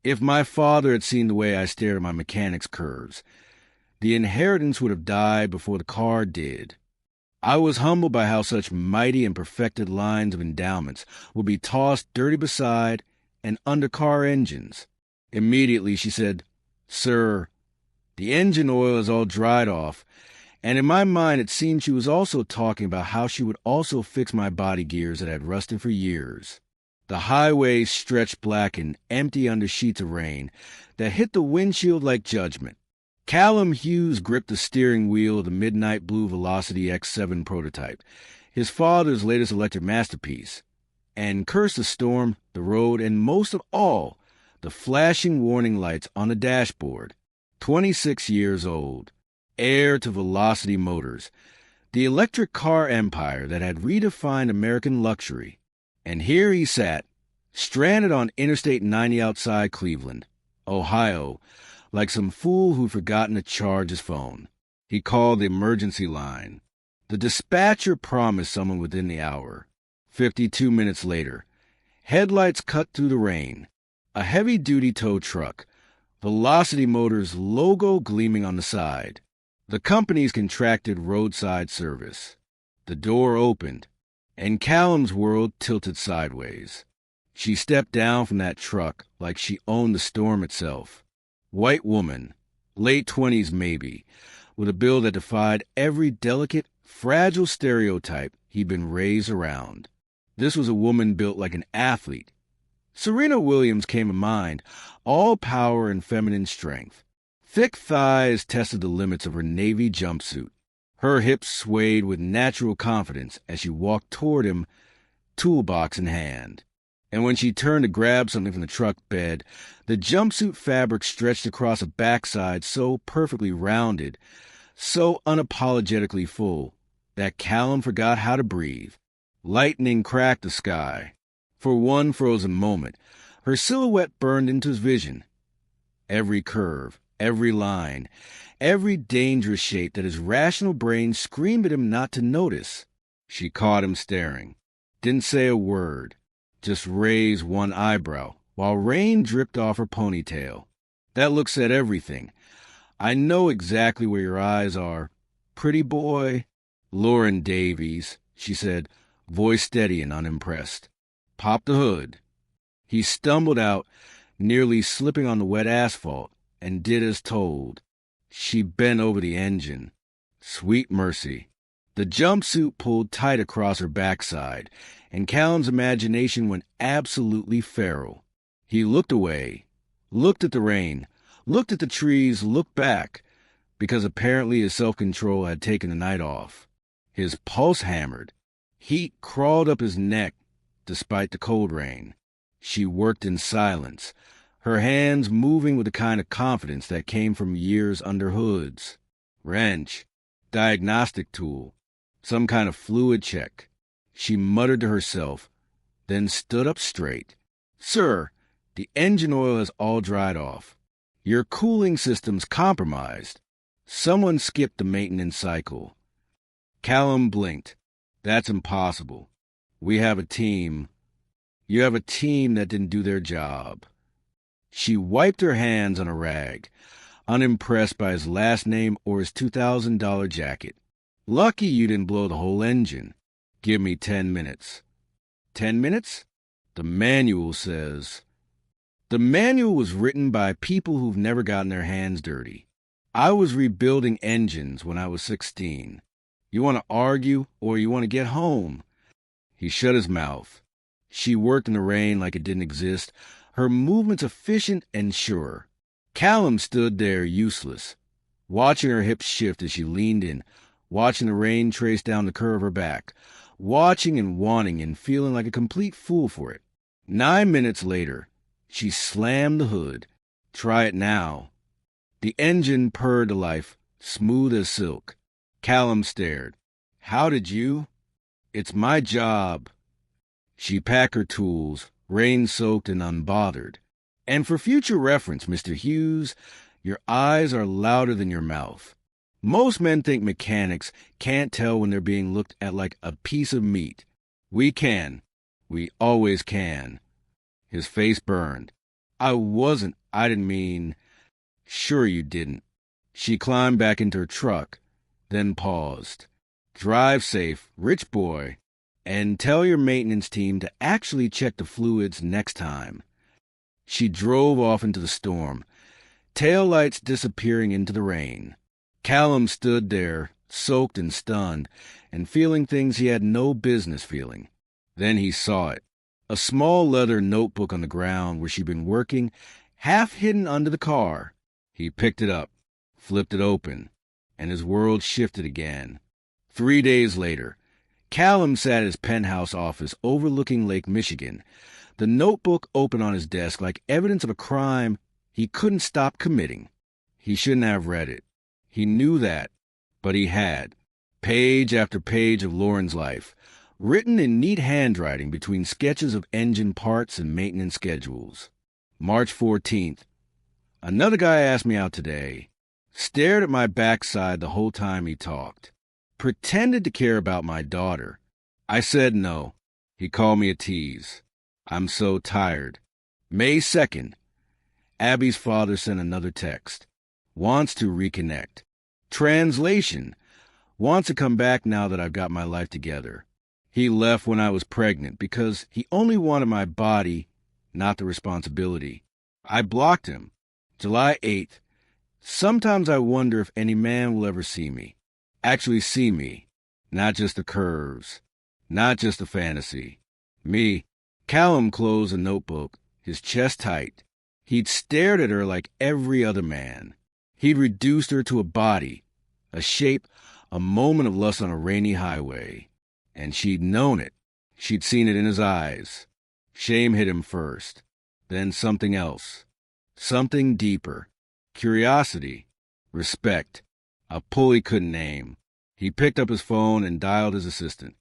If my father had seen the way I stared at my mechanics curves, the inheritance would have died before the car did. I was humbled by how such mighty and perfected lines of endowments would be tossed dirty beside and under car engines. Immediately she said, "Sir, the engine oil is all dried off," and in my mind it seemed she was also talking about how she would also fix my body gears that had rusted for years. The highway stretched black and empty under sheets of rain that hit the windshield like judgment. Callum Hughes gripped the steering wheel of the midnight blue Velocity X7 prototype, his father's latest electric masterpiece, and cursed the storm, the road, and most of all, the flashing warning lights on the dashboard. 26 years old, heir to Velocity Motors, the electric car empire that had redefined American luxury. And here he sat, stranded on Interstate 90 outside Cleveland, Ohio, like some fool who'd forgotten to charge his phone. He called the emergency line. The dispatcher promised someone within the hour. 52 minutes later, headlights cut through the rain. A heavy-duty tow truck, Velocity Motors logo gleaming on the side. The company's contracted roadside service. The door opened, and Callum's world tilted sideways. She stepped down from that truck like she owned the storm itself. White woman, late 20s maybe, with a build that defied every delicate, fragile stereotype he'd been raised around. This was a woman built like an athlete. Serena Williams came to mind, all power and feminine strength. Thick thighs tested the limits of her navy jumpsuit. Her hips swayed with natural confidence as she walked toward him, toolbox in hand. And when she turned to grab something from the truck bed, the jumpsuit fabric stretched across a backside so perfectly rounded, so unapologetically full, that Callum forgot how to breathe. Lightning cracked the sky. For one frozen moment, her silhouette burned into his vision. Every curve, every line, every dangerous shape that his rational brain screamed at him not to notice. She caught him staring. Didn't say a word. Just raised one eyebrow, while rain dripped off her ponytail. That look said everything. "I know exactly where your eyes are, pretty boy." "Lauren Davies," she said, voice steady and unimpressed. "Pop the hood." He stumbled out, nearly slipping on the wet asphalt, and did as told. She bent over the engine. Sweet mercy. The jumpsuit pulled tight across her backside, and Callum's imagination went absolutely feral. He looked away, looked at the rain, looked at the trees, looked back, because apparently his self-control had taken the night off. His pulse hammered. Heat crawled up his neck despite the cold rain. She worked in silence, her hands moving with the kind of confidence that came from years under hoods. Wrench, diagnostic tool, some kind of fluid check. She muttered to herself, then stood up straight. "Sir, the engine oil has all dried off. Your cooling system's compromised. Someone skipped the maintenance cycle." Callum blinked. "That's impossible. We have a team." "You have a team that didn't do their job." She wiped her hands on a rag, unimpressed by his last name or his $2,000 jacket. "Lucky you didn't blow the whole engine. Give me 10 minutes. 10 minutes? The manual says. The manual was written by people who've never gotten their hands dirty. I was rebuilding engines when I was 16. You want to argue or you want to get home?" He shut his mouth. She worked in the rain like it didn't exist, her movements efficient and sure. Callum stood there useless, watching her hips shift as she leaned in, watching the rain trace down the curve of her back, watching and wanting and feeling like a complete fool for it. 9 minutes later, she slammed the hood. Try it now. The engine purred to life, smooth as silk. Callum stared. "How did you?" "It's my job." She packed her tools, rain-soaked and unbothered. "And for future reference, Mr. Hughes, your eyes are louder than your mouth. Most men think mechanics can't tell when they're being looked at like a piece of meat. We can. We always can." His face burned. I wasn't. I didn't mean. Sure you didn't. She climbed back into her truck, then paused. Drive safe, rich boy, and tell your maintenance team to actually check the fluids next time. She drove off into the storm, taillights disappearing into the rain. Callum stood there, soaked and stunned, and feeling things he had no business feeling. Then he saw it. A small leather notebook on the ground where she'd been working, half hidden under the car. He picked it up, flipped it open, and his world shifted again. 3 days later, Callum sat at his penthouse office overlooking Lake Michigan, the notebook open on his desk like evidence of a crime he couldn't stop committing. He shouldn't have read it. He knew that, but he had. Page after page of Lauren's life, written in neat handwriting between sketches of engine parts and maintenance schedules. March 14th. Another guy asked me out today. Stared at my backside the whole time he talked. Pretended to care about my daughter. I said no. He called me a tease. I'm so tired. May 2nd. Abby's father sent another text. Wants to reconnect. Translation. Wants to come back now that I've got my life together. He left when I was pregnant because he only wanted my body, not the responsibility. I blocked him. July 8th. Sometimes I wonder if any man will ever see me. Actually see me. Not just the curves. Not just the fantasy. Me. Callum closed a notebook, his chest tight. He'd stared at her like every other man. He'd reduced her to a body, a shape, a moment of lust on a rainy highway. And she'd known it. She'd seen it in his eyes. Shame hit him first. Then something else. Something deeper. Curiosity. Respect. A pull he couldn't name. He picked up his phone and dialed his assistant.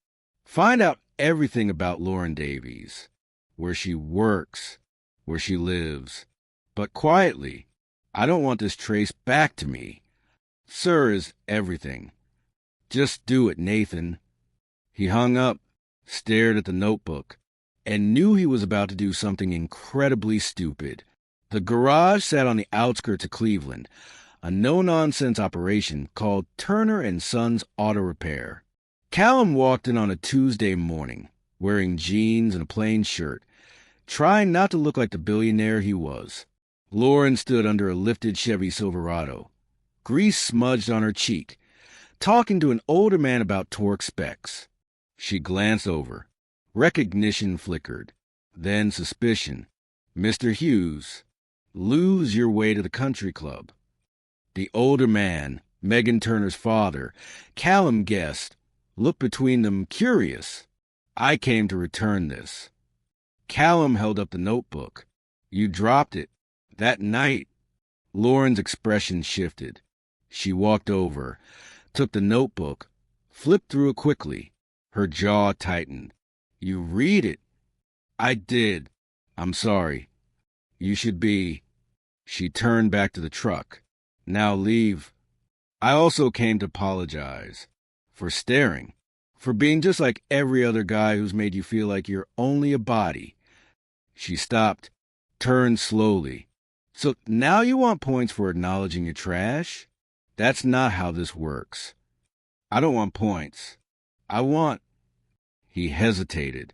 Find out everything about Lauren Davies. Where she works. Where she lives. But quietly. I don't want this traced back to me. Sir is everything. Just do it, Nathan. He hung up, stared at the notebook, and knew he was about to do something incredibly stupid. The garage sat on the outskirts of Cleveland, a no-nonsense operation called Turner & Sons Auto Repair. Callum walked in on a Tuesday morning, wearing jeans and a plain shirt, trying not to look like the billionaire he was. Lauren stood under a lifted Chevy Silverado, grease smudged on her cheek, talking to an older man about torque specs. She glanced over. Recognition flickered. Then suspicion. Mr. Hughes, lose your way to the country club. The older man, Megan Turner's father, Callum guessed, looked between them curious. I came to return this. Callum held up the notebook. You dropped it. That night. Lauren's expression shifted. She walked over, took the notebook, flipped through it quickly. Her jaw tightened. You read it. I did. I'm sorry. You should be. She turned back to the truck. Now leave. I also came to apologize. For staring. For being just like every other guy who's made you feel like you're only a body. She stopped, turned slowly. So now you want points for acknowledging your trash? That's not how this works. I don't want points. I want... He hesitated.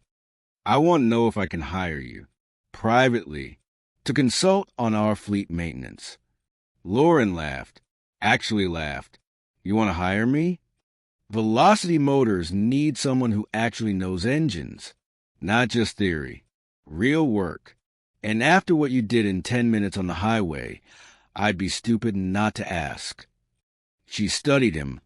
I want to know if I can hire you, privately, to consult on our fleet maintenance. Lauren laughed. Actually laughed. You want to hire me? Velocity Motors need someone who actually knows engines. Not just theory. Real work. And after what you did in 10 minutes on the highway, I'd be stupid not to ask. She studied him,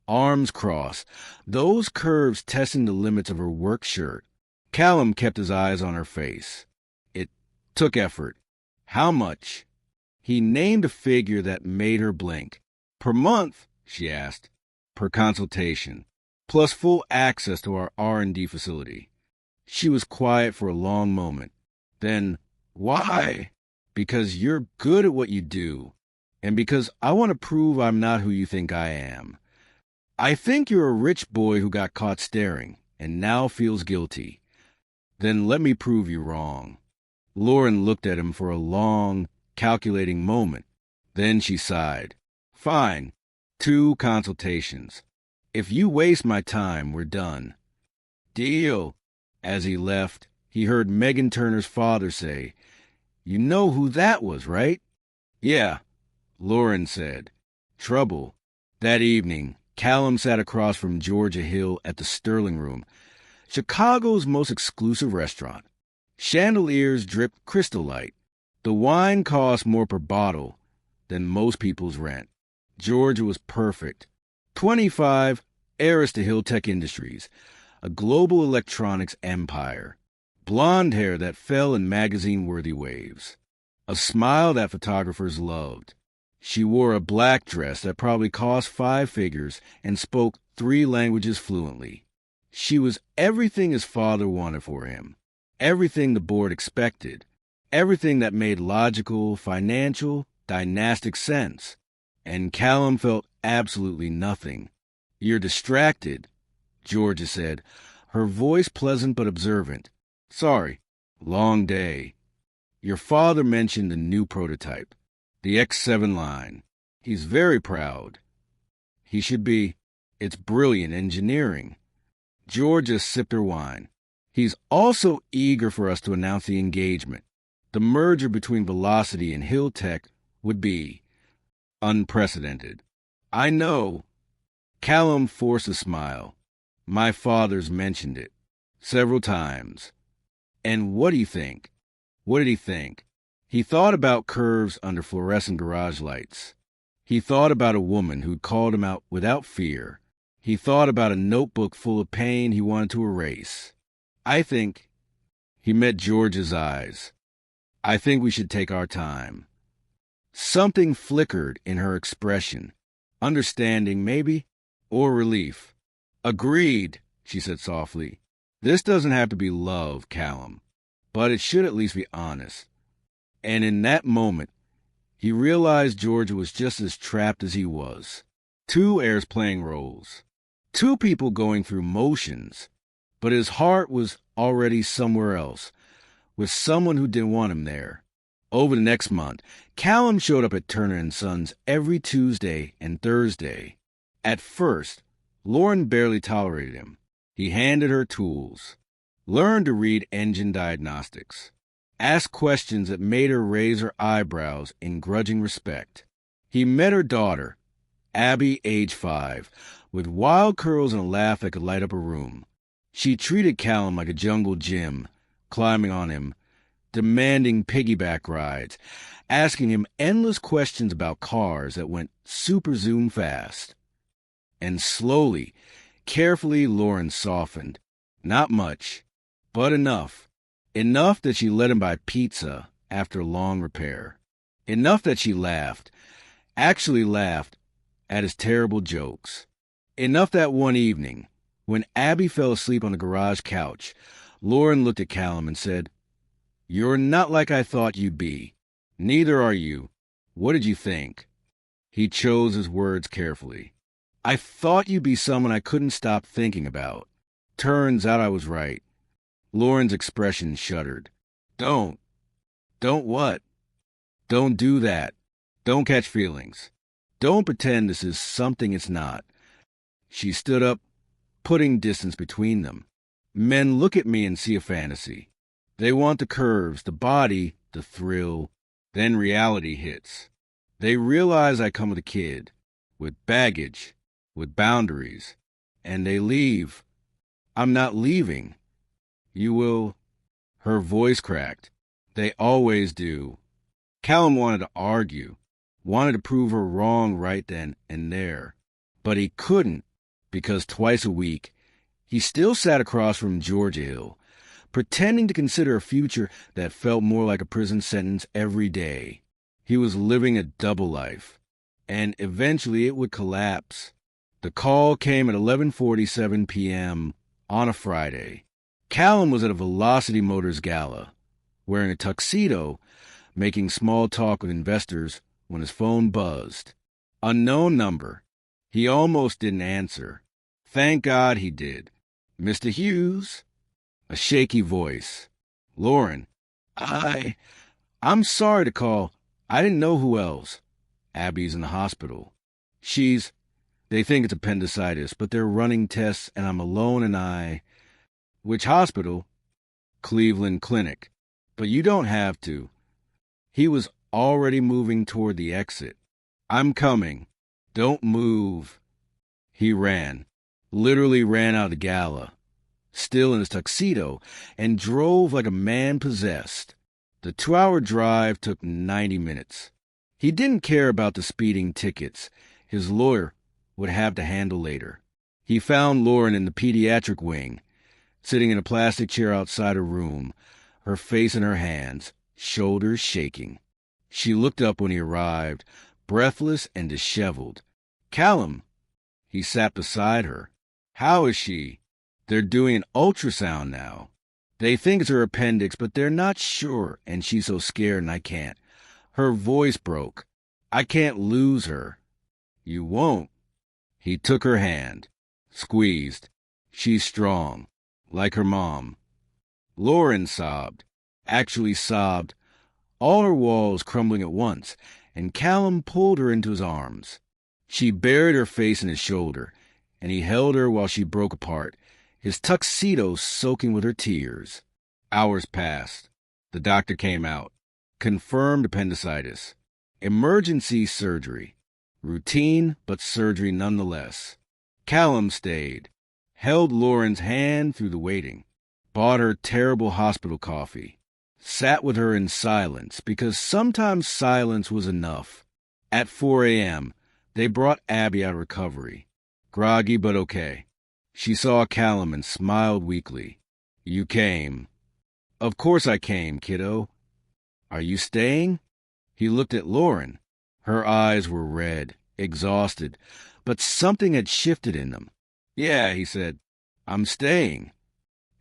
arms crossed, those curves testing the limits of her work shirt. Callum kept his eyes on her face. It took effort. How much? He named a figure that made her blink. Per month, she asked. Per consultation, plus full access to our R&D facility. She was quiet for a long moment. Then, why? Because you're good at what you do, and because I want to prove I'm not who you think I am. I think you're a rich boy who got caught staring, and now feels guilty. Then let me prove you wrong. Lauren looked at him for a long, calculating moment. Then she sighed. Fine. 2 consultations. If you waste my time, we're done. Deal. As he left, he heard Megan Turner's father say, You know who that was, right? Yeah, Lauren said. Trouble. That evening, Callum sat across from Georgia Hill at the Sterling Room, Chicago's most exclusive restaurant. Chandeliers dripped crystal light. The wine cost more per bottle than most people's rent. Georgia was perfect. 25, heiress to Hilltech Industries, a global electronics empire. Blonde hair that fell in magazine-worthy waves. A smile that photographers loved. She wore a black dress that probably cost 5 figures and spoke 3 languages fluently. She was everything his father wanted for him. Everything the board expected. Everything that made logical, financial, dynastic sense. And Callum felt absolutely nothing. You're distracted, Georgia said, her voice pleasant but observant. Sorry, long day. Your father mentioned the new prototype, the X7 line. He's very proud. He should be. It's brilliant engineering. Georgia sipped her wine. He's also eager for us to announce the engagement. The merger between Velocity and Hilltech would be unprecedented. I know. Callum forced a smile. My father's mentioned it several times. And what do you think? What did he think? He thought about curves under fluorescent garage lights. He thought about a woman who'd called him out without fear. He thought about a notebook full of pain he wanted to erase. I think, he met George's eyes. I think we should take our time. Something flickered in her expression. Understanding, maybe, or relief. Agreed, she said softly. This doesn't have to be love, Callum, but it should at least be honest. And in that moment, he realized Georgia was just as trapped as he was. 2 heirs playing roles. 2 people going through motions. But his heart was already somewhere else, with someone who didn't want him there. Over the next month, Callum showed up at Turner & Sons every Tuesday and Thursday. At first, Lauren barely tolerated him. He handed her tools, learned to read engine diagnostics, asked questions that made her raise her eyebrows in grudging respect. He met her daughter, Abby, age 5, with wild curls and a laugh that could light up a room. She treated Callum like a jungle gym, climbing on him, demanding piggyback rides, asking him endless questions about cars that went super zoom fast. And slowly, carefully, Lauren softened. Not much, but enough. Enough that she let him buy pizza after a long repair. Enough that she laughed, actually laughed, at his terrible jokes. Enough that one evening, when Abby fell asleep on the garage couch, Lauren looked at Callum and said, You're not like I thought you'd be. Neither are you. What did you think? He chose his words carefully. I thought you'd be someone I couldn't stop thinking about. Turns out I was right. Lauren's expression shuddered. Don't what? Don't do that. Don't catch feelings. Don't pretend this is something it's not. She stood up, putting distance between them. Men look at me and see a fantasy. They want the curves, the body, the thrill. Then reality hits. They realize I come with a kid, with baggage, with boundaries, and they leave. I'm not leaving. You will. Her voice cracked. They always do. Callum wanted to argue, wanted to prove her wrong right then and there. But he couldn't, because twice a week, he still sat across from Georgia Hill, pretending to consider a future that felt more like a prison sentence every day. He was living a double life, and eventually it would collapse. The call came at 11:47 p.m. on a Friday. Callum was at a Velocity Motors gala, wearing a tuxedo, making small talk with investors when his phone buzzed. Unknown number. He almost didn't answer. Thank God he did. Mr. Hughes? A shaky voice. Lauren, I'm sorry to call. I didn't know who else. Abby's in the hospital. They think it's appendicitis, but they're running tests and I'm alone and Which hospital? Cleveland Clinic. But you don't have to. He was already moving toward the exit. I'm coming. Don't move. He ran. Literally ran out of the gala, still in his tuxedo, and drove like a man possessed. The 2-hour drive took 90 minutes. He didn't care about the speeding tickets his lawyer would have to handle later. He found Lauren in the pediatric wing, sitting in a plastic chair outside her room, her face in her hands, shoulders shaking. She looked up when he arrived, breathless and disheveled. Callum! He sat beside her. How is she? They're doing an ultrasound now. They think it's her appendix, but they're not sure, and she's so scared and I can't. Her voice broke. I can't lose her. You won't. He took her hand, squeezed. She's strong, like her mom. Lauren sobbed, actually sobbed, all her walls crumbling at once, and Callum pulled her into his arms. She buried her face in his shoulder, and he held her while she broke apart, his tuxedo soaking with her tears. Hours passed. The doctor came out. Confirmed appendicitis. Emergency surgery. Routine, but surgery nonetheless. Callum stayed, held Lauren's hand through the waiting, bought her terrible hospital coffee, sat with her in silence, because sometimes silence was enough. At 4 a.m., they brought Abby out of recovery. Groggy but okay. She saw Callum and smiled weakly. You came. Of course I came, kiddo. Are you staying? He looked at Lauren. Her eyes were red, exhausted, but something had shifted in them. Yeah, he said, I'm staying.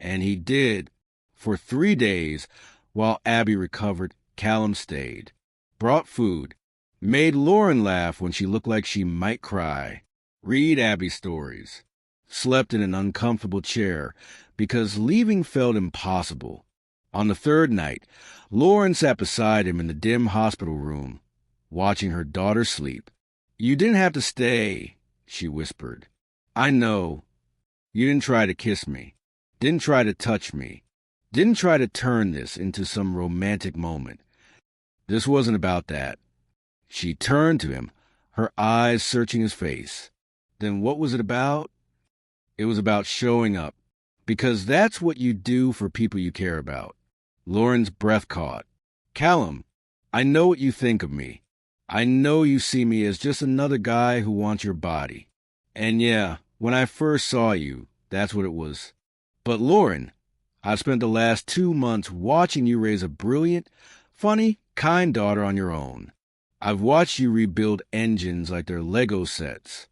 And he did. For 3 days, while Abby recovered, Callum stayed. Brought food. Made Lauren laugh when she looked like she might cry. Read Abby stories. Slept in an uncomfortable chair because leaving felt impossible. On the 3rd night, Lauren sat beside him in the dim hospital room, watching her daughter sleep. You didn't have to stay, she whispered. I know. You didn't try to kiss me. Didn't try to touch me. Didn't try to turn this into some romantic moment. This wasn't about that. She turned to him, her eyes searching his face. Then what was it about? It was about showing up, because that's what you do for people you care about. Lauren's breath caught. Callum, I know what you think of me. I know you see me as just another guy who wants your body. And yeah, when I first saw you, that's what it was. But Lauren, I've spent the last 2 months watching you raise a brilliant, funny, kind daughter on your own. I've watched you rebuild engines like they're Lego sets.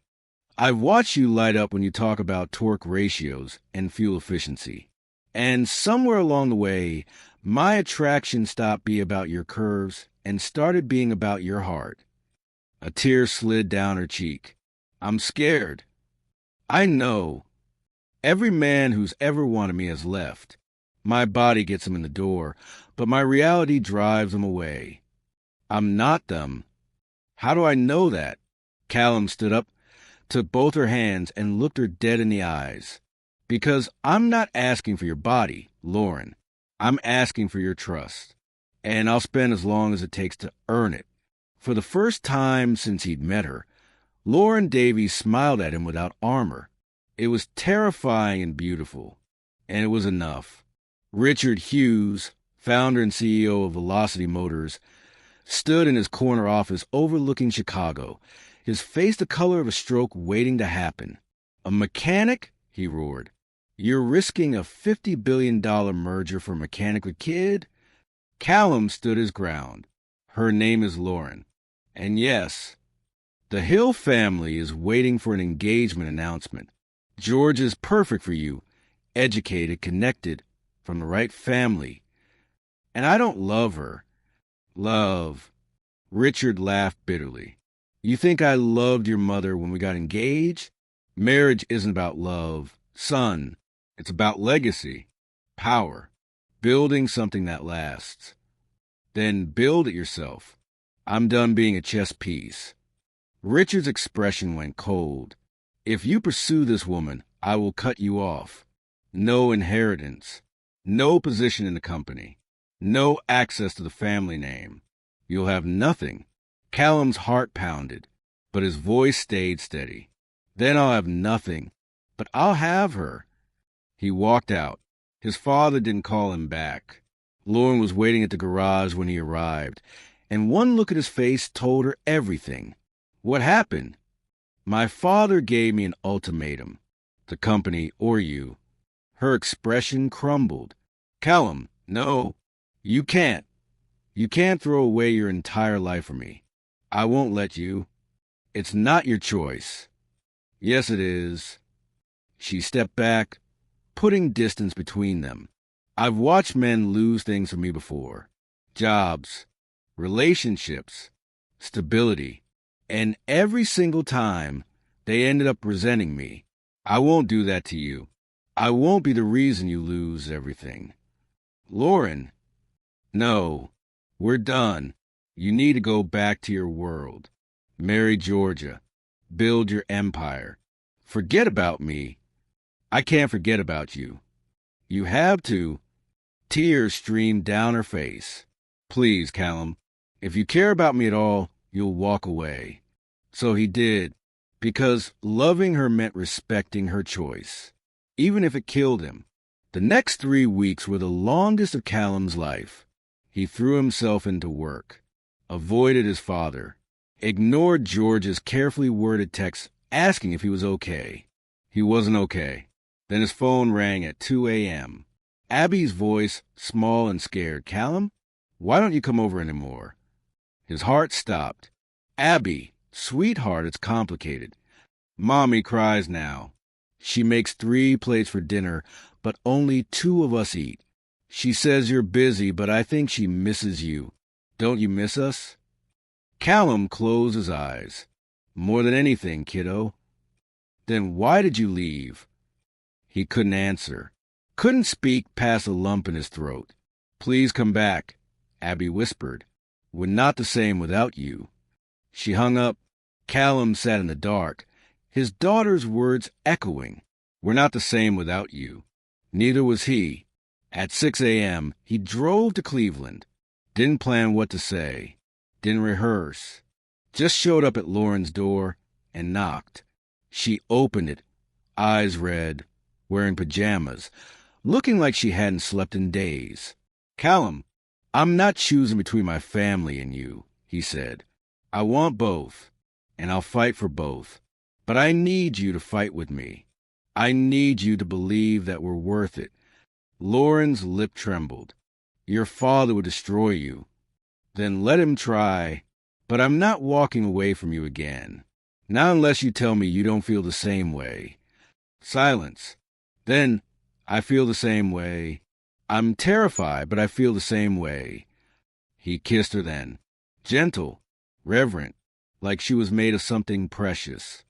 I've watched you light up when you talk about torque ratios and fuel efficiency. And somewhere along the way, my attraction stopped being about your curves and started being about your heart. A tear slid down her cheek. I'm scared. I know. Every man who's ever wanted me has left. My body gets them in the door, but my reality drives them away. I'm not them. How do I know that? Callum stood up, took both her hands, and looked her dead in the eyes. Because I'm not asking for your body, Lauren. I'm asking for your trust. And I'll spend as long as it takes to earn it. For the first time since he'd met her, Lauren Davies smiled at him without armor. It was terrifying and beautiful. And it was enough. Richard Hughes, founder and CEO of Velocity Motors, stood in his corner office overlooking Chicago, his face the color of a stroke waiting to happen. A mechanic? He roared. You're risking a $50 billion merger for a mechanic with kid? Callum stood his ground. Her name is Lauren. And yes, the Hill family is waiting for an engagement announcement. George is perfect for you, educated, connected, from the right family. And I don't love her. Love. Richard laughed bitterly. You think I loved your mother when we got engaged? Marriage isn't about love, son. It's about legacy, power, building something that lasts. Then build it yourself. I'm done being a chess piece. Richard's expression went cold. If you pursue this woman, I will cut you off. No inheritance. No position in the company. No access to the family name. You'll have nothing. Callum's heart pounded, but his voice stayed steady. Then I'll have nothing, but I'll have her. He walked out. His father didn't call him back. Lauren was waiting at the garage when he arrived, and one look at his face told her everything. What happened? My father gave me an ultimatum. The company or you. Her expression crumbled. Callum, no. You can't. You can't throw away your entire life for me. I won't let you. It's not your choice. Yes, it is. She stepped back, putting distance between them. I've watched men lose things for me before. Jobs, relationships, stability. And every single time, they ended up resenting me. I won't do that to you. I won't be the reason you lose everything. Lauren, no, we're done. You need to go back to your world. Marry Georgia. Build your empire. Forget about me. I can't forget about you. You have to. Tears streamed down her face. Please, Callum, if you care about me at all, you'll walk away. So he did, because loving her meant respecting her choice, even if it killed him. The next 3 weeks were the longest of Callum's life. He threw himself into work, avoided his father, ignored George's carefully worded text asking if he was okay. He wasn't okay. Then his phone rang at 2 a.m. Abby's voice, small and scared. Callum, why don't you come over anymore? His heart stopped. Abby, sweetheart, it's complicated. Mommy cries now. She makes 3 plates for dinner, but only 2 of us eat. She says you're busy, but I think she misses you. Don't you miss us? Callum closed his eyes. More than anything, kiddo. Then why did you leave? He couldn't answer. Couldn't speak past a lump in his throat. Please come back, Abby whispered. We're not the same without you. She hung up. Callum sat in the dark, his daughter's words echoing. We're not the same without you. Neither was he. At 6 a.m., he drove to Cleveland. Didn't plan what to say. Didn't rehearse. Just showed up at Lauren's door and knocked. She opened it, eyes red, wearing pajamas, looking like she hadn't slept in days. Callum, I'm not choosing between my family and you, he said. I want both, and I'll fight for both. But I need you to fight with me. I need you to believe that we're worth it. Lauren's lip trembled. Your father would destroy you. Then let him try. But I'm not walking away from you again. Not unless you tell me you don't feel the same way. Silence. Then, I feel the same way. I'm terrified, but I feel the same way. He kissed her then. Gentle, reverent, like she was made of something precious.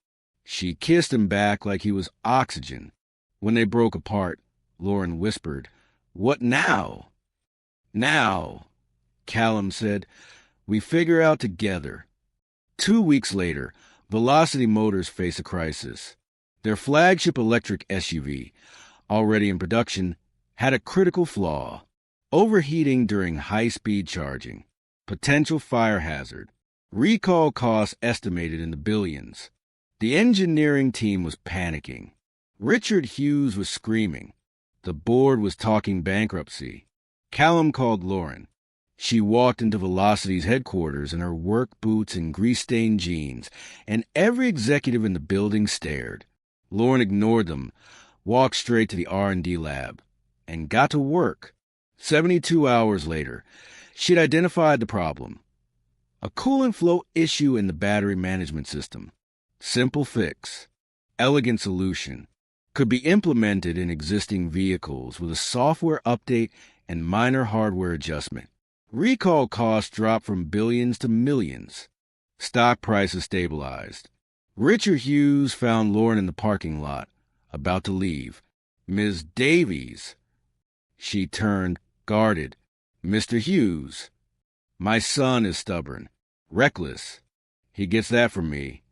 She kissed him back like he was oxygen. When they broke apart, Lauren whispered, What now? Now, Callum said, we figure out together. 2 weeks later, Velocity Motors faced a crisis. Their flagship electric SUV, already in production, had a critical flaw. Overheating during high-speed charging. Potential fire hazard. Recall costs estimated in the billions. The engineering team was panicking. Richard Hughes was screaming. The board was talking bankruptcy. Callum called Lauren. She walked into Velocity's headquarters in her work boots and grease-stained jeans, and every executive in the building stared. Lauren ignored them, walked straight to the R&D lab, and got to work. 72 hours later, she'd identified the problem. A coolant flow issue in the battery management system. Simple fix. Elegant solution. Could be implemented in existing vehicles with a software update and minor hardware adjustment. Recall costs dropped from billions to millions. Stock prices stabilized. Richard Hughes found Lauren in the parking lot, about to leave. Ms. Davies. She turned, guarded. Mr. Hughes. My son is stubborn, reckless. He gets that from me.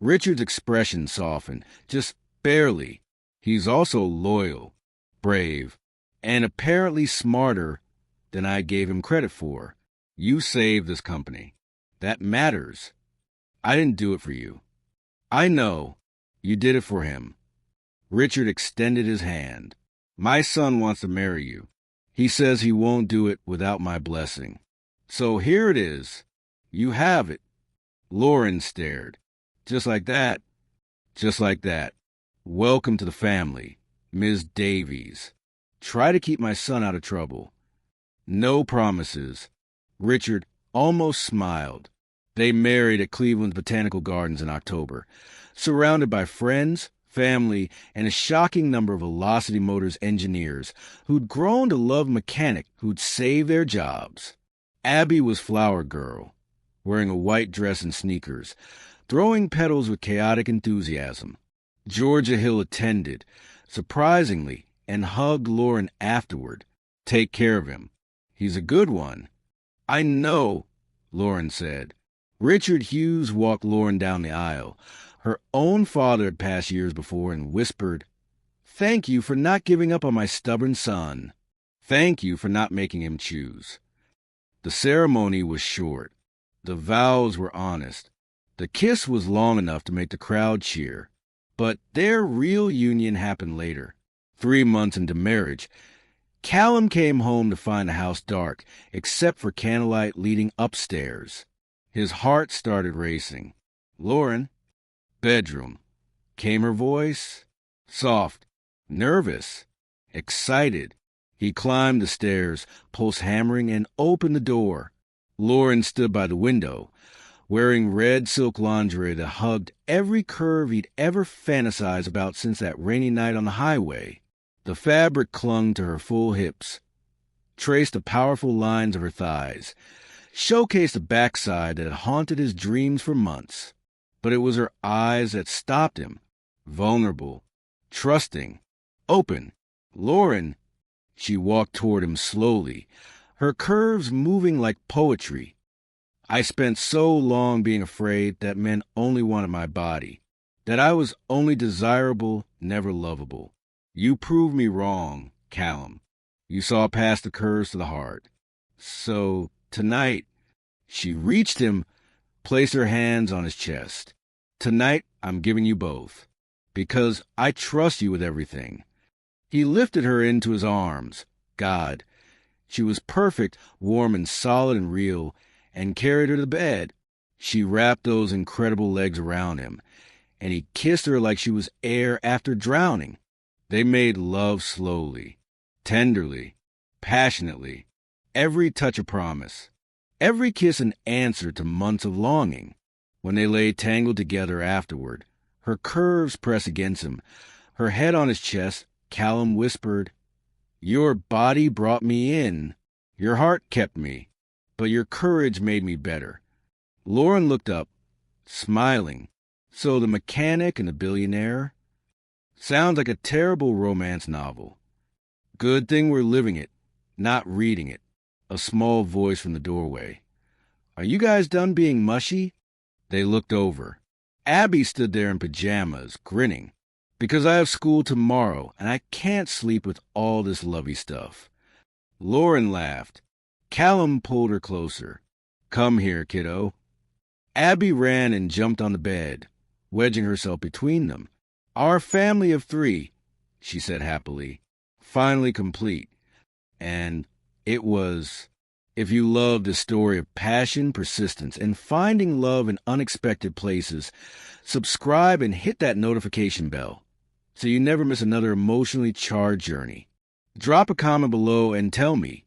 Richard's expression softened, just barely. He's also loyal, brave, and apparently smarter than I gave him credit for. You saved this company. That matters. I didn't do it for you. I know. You did it for him. Richard extended his hand. My son wants to marry you. He says he won't do it without my blessing. So here it is. You have it. Lauren stared. Just like that. Just like that. Welcome to the family, Ms. Davies. Try to keep my son out of trouble. No promises. Richard almost smiled. They married at Cleveland's Botanical Gardens in October, surrounded by friends, family, and a shocking number of Velocity Motors engineers who'd grown to love mechanic who'd saved their jobs. Abby was flower girl, wearing a white dress and sneakers, throwing petals with chaotic enthusiasm. Georgia Hill attended, surprisingly, and hugged Lauren afterward. Take care of him. He's a good one. I know, Lauren said. Richard Hughes walked Lauren down the aisle. Her own father had passed years before and whispered, Thank you for not giving up on my stubborn son. Thank you for not making him choose. The ceremony was short. The vows were honest. The kiss was long enough to make the crowd cheer. But their real union happened later. 3 months into marriage, Callum came home to find the house dark, except for candlelight leading upstairs. His heart started racing. Lauren. Bedroom. Came her voice. Soft. Nervous. Excited. He climbed the stairs, pulse hammering, and opened the door. Lauren stood by the window, wearing red silk lingerie that hugged every curve he'd ever fantasized about since that rainy night on the highway. The fabric clung to her full hips, traced the powerful lines of her thighs, showcased a backside that had haunted his dreams for months. But it was her eyes that stopped him, vulnerable, trusting, open. Lauren, she walked toward him slowly, her curves moving like poetry. I spent so long being afraid that men only wanted my body, that I was only desirable, never lovable. You proved me wrong, Callum. You saw past the curves to the heart. So, tonight, she reached him, placed her hands on his chest. Tonight, I'm giving you both, because I trust you with everything. He lifted her into his arms. God. She was perfect, warm and solid and real, and carried her to bed. She wrapped those incredible legs around him, and he kissed her like she was air after drowning. They made love slowly, tenderly, passionately, every touch a promise, every kiss an answer to months of longing. When they lay tangled together afterward, her curves pressed against him, her head on his chest, Callum whispered, Your body brought me in. Your heart kept me, but your courage made me better. Lauren looked up, smiling. So the mechanic and the billionaire? Sounds like a terrible romance novel. Good thing we're living it, not reading it. A small voice from the doorway. Are you guys done being mushy? They looked over. Abby stood there in pajamas, grinning. Because I have school tomorrow, and I can't sleep with all this lovey stuff. Lauren laughed. Callum pulled her closer. Come here, kiddo. Abby ran and jumped on the bed, wedging herself between them. Our family of 3, she said happily, finally complete. And it was, if you love the story of passion, persistence, and finding love in unexpected places, subscribe and hit that notification bell so you never miss another emotionally charged journey. Drop a comment below and tell me,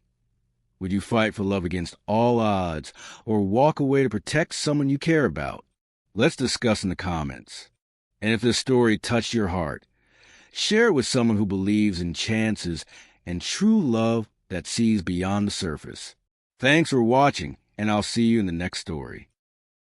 would you fight for love against all odds or walk away to protect someone you care about? Let's discuss in the comments. And if this story touched your heart, share it with someone who believes in chances and true love that sees beyond the surface. Thanks for watching, and I'll see you in the next story.